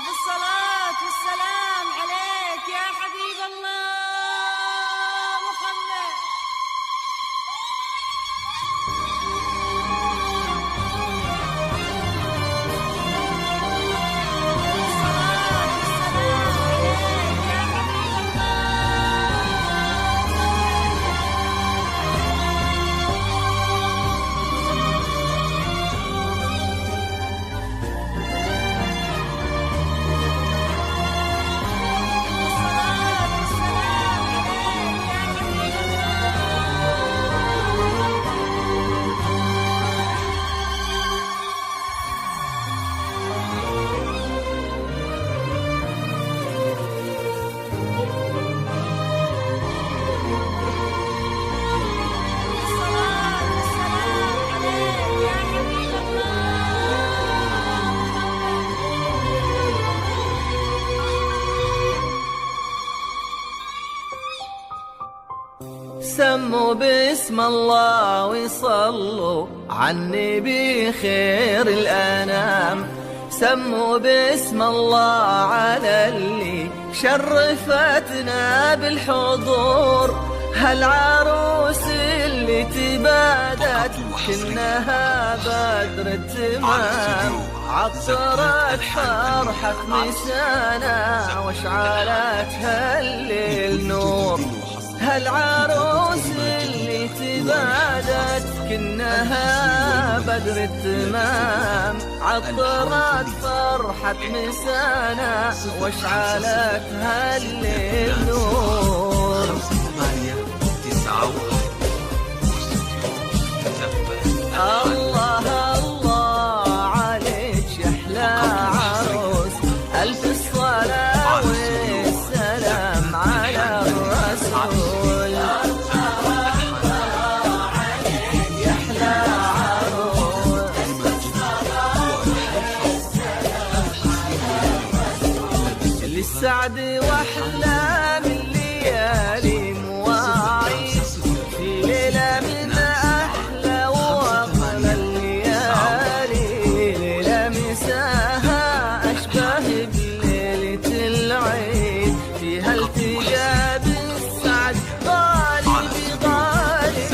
ألف الصلاة والسلام عليك يا حبيب الله محمد. سموا باسم الله وصلوا عني بخير الأنام. سموا باسم الله على اللي شرفتنا بالحضور. هالعروس اللي تبادت كنها بدر التمام. عطرت فرحة مسانا واشعلت هالليل نور. هالعروس اللي تبادت كنها بدر التمام. عطرت فرحة مسانا واشعلت هالليل نور. الله الله عليك يا احلى عروس. ألف الصلاة والسلام على الرسول. يا احلى عروس للسعد واحلام الليالي مواعيد. في ليلة من أحلى وأغلى الليالي. ليلة مساها أشبه بليلة العيد. فيها التجاب السعد غالي بغالي.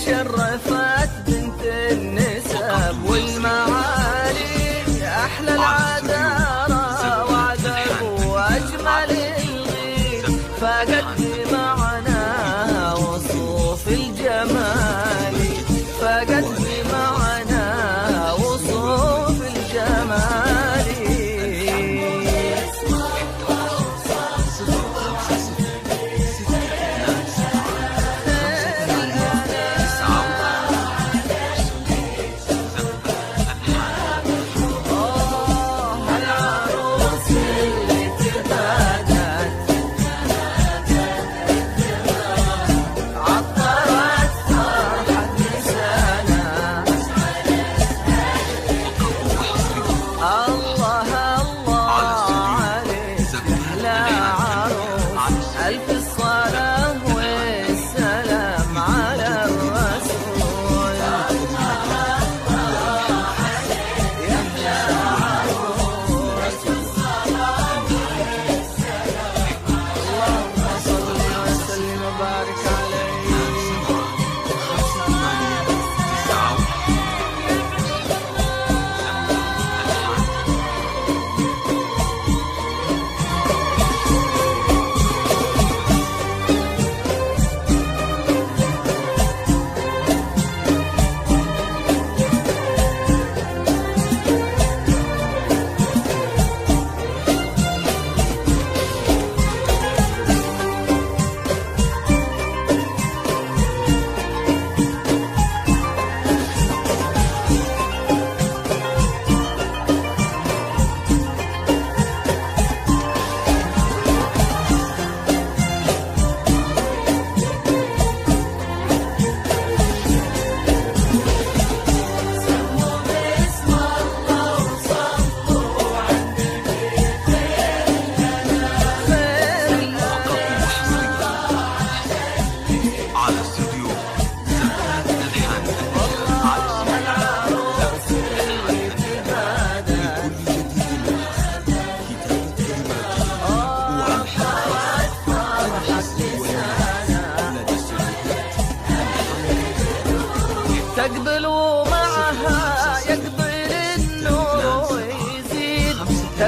شرفت بنت النسب والمعالي. أحلى العذارى وعذب وأجمل الغيب. فقد بمعناها وصوف الجمال. فقد بمعناها وصوف الجمال. ألف الصلاة والسلام على الرسول. يا أحلى عروس. اللهم صل وسلم وبارك عليه.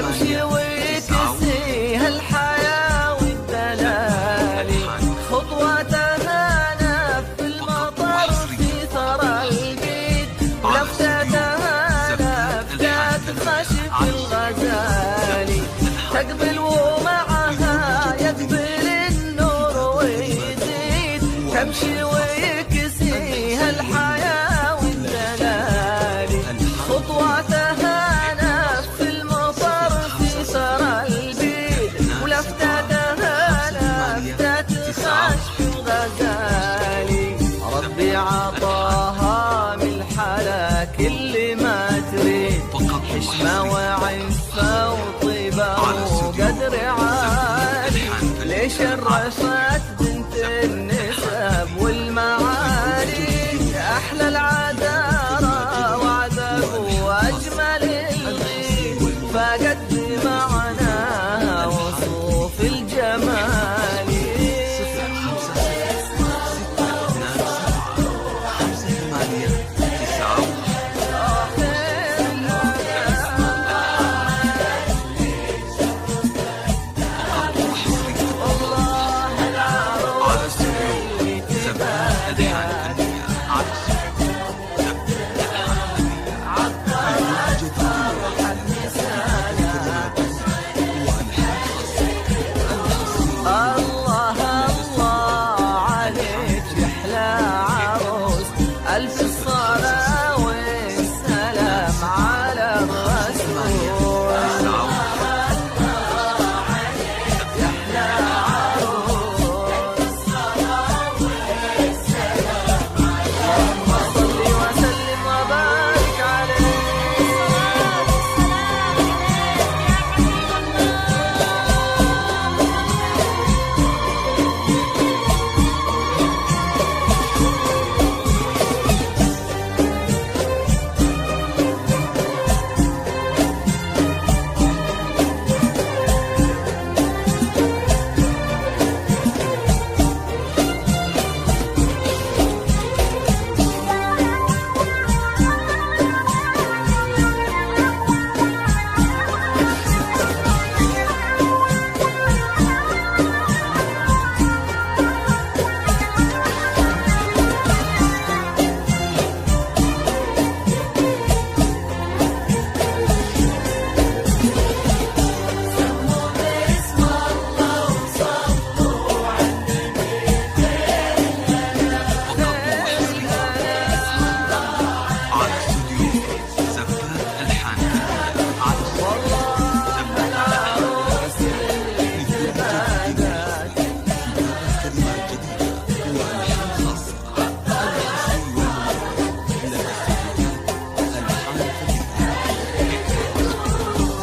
تمشي ويكسيها الحياة والدلالي، خطواتها نف المطر في ثرى البيت، ولفتاتها لفتات خشف الغزالي، تقبل ومعها يقبل النور ويزيد، تمشي ويكسيها الحياة والدلالي، خطواتها نف المطر في ثرى البيت، ولفتاتها لفتات خشف الغزالي، ربي عطاها من الحلا كل ما تريد، حشمة وعفة وطيبة وقدر عالي، ليش الرفات بنت النسب والمعالي، أحلى العذارى وعذب وأجمل الغيب، فقد معناها وصوف الجمال. ألف الصلاة والسلام على الرسول، يحلى عروس، اللهم صل وسلم وبارك عليه.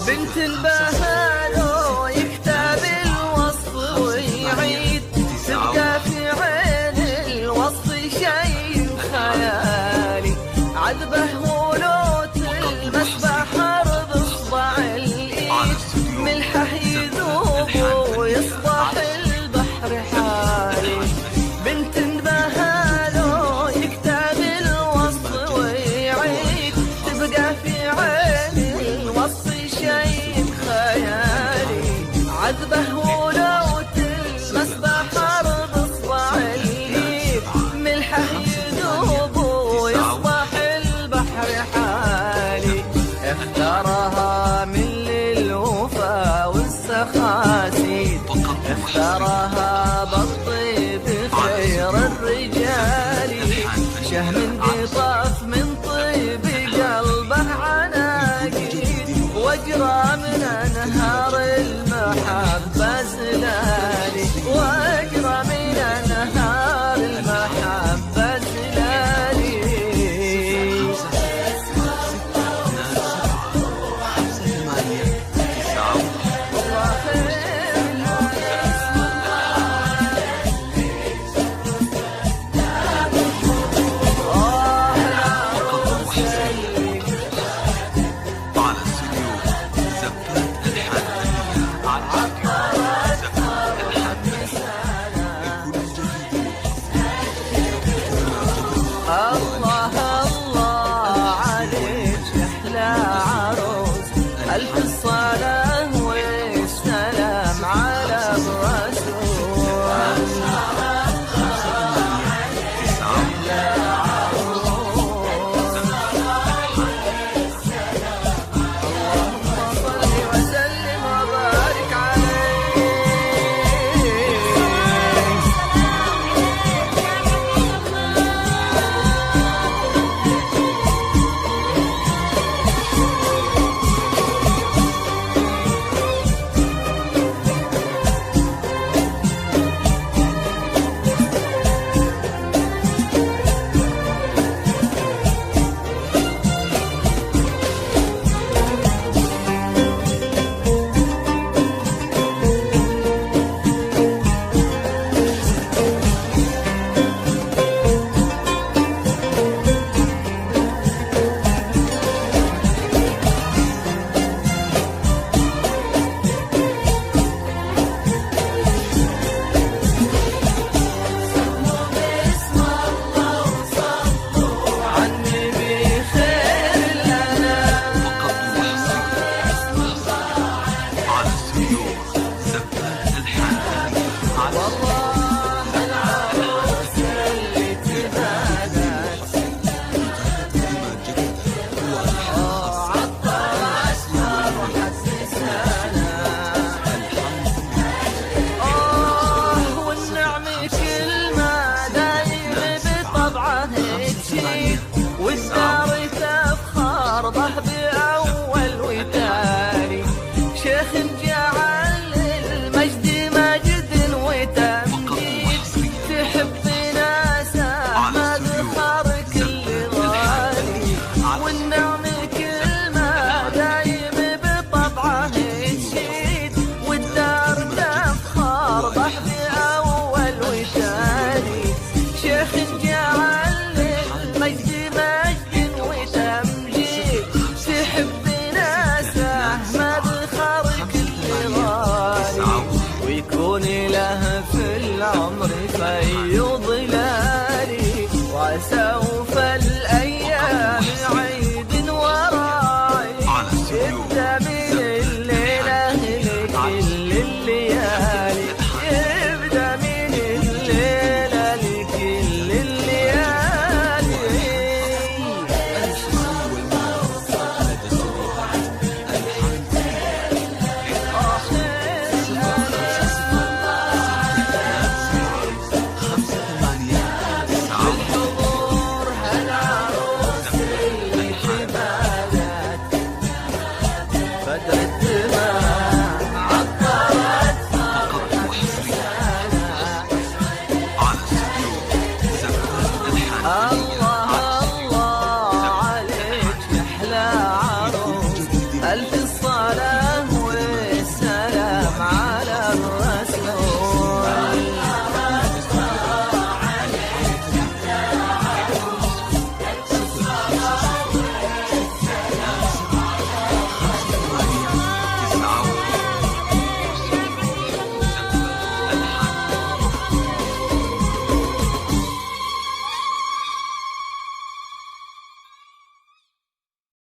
بنت البهالو يكتب الوصف ويعيد، تبقى في عين الوصف شيء خيالي، عذبه ولوت المسبح أرض اصبع الايد، ملحه يذوب ويصبح البحر حالي، بنت البهالو يكتب الوصف ويعيد، تبقى في عين الوصف شيء خيالي، عذبه ولوت المسبح أرض اصبع الايد، ملحه يذوب ويصبح البحر حالي، اختارها من للوفا والسخاسيد، اختارها بالطيب خير الرجال، شهم قطاف من طيب قلبه عناقيد، واجرى من انهار المحبة زلالي، واجرى من انهار المحبة زلالي. على يبدأ من الليلة لكل الليالي، يبدأ من الليلة لكل الليالي. بالحضور هالعروس اللي تبادت بدر الدماء عطرت فرحة الله الله عليك أحلى عروس، ألف الصلاة